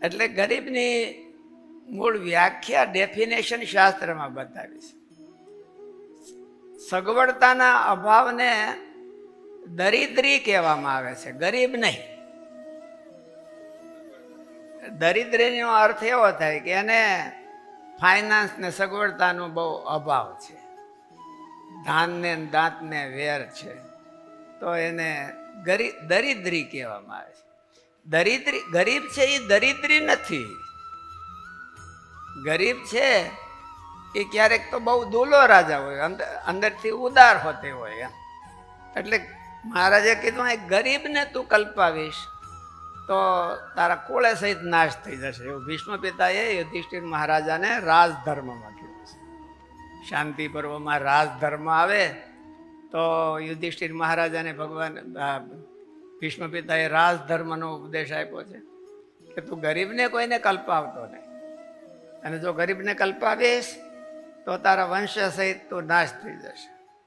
એટલે ગરીબની મૂળ વ્યાખ્યા ડેફિનેશન શાસ્ત્રમાં બતાવી છે. સગવડતાના અભાવને દરિદ્રી કહેવામાં આવે છે, ગરીબ નહીં. દરિદ્રીનો અર્થ એવો થાય કે એને ફાઇનાન્સ ને સગવડતાનો બહુ અભાવ છે, ધાનને દાંતને વેર છે, તો એને દરિદ્રી કહેવામાં આવે છે. દરિદ્રી ગરીબ છે એ દરિદ્રી નથી. ગરીબ છે એ ક્યારેક તો બહુ દુલો રાજા હોય, અંદરથી ઉદાર હોતે હોય એમ. એટલે મહારાજે કીધું એ ગરીબને તું કલ્પાવીશ તો તારા કુળે સહિત નાશ થઈ જશે. એવું ભીષ્મ પિતાએ યુધિષ્ઠિર મહારાજાને રાજધર્મમાં કીધું છે. શાંતિ પર્વમાં રાજધર્મ આવે તો યુધિષ્ઠિર મહારાજાને ભગવાન ભીષ્મ પિતાએ રાજધર્મનો ઉપદેશ આપ્યો છે કે તું ગરીબને કોઈને કલ્પાવતો નહીં, અને જો ગરીબને કલ્પાવીશ તો તારા વંશ સહિત તું નાશ થઈ જશે.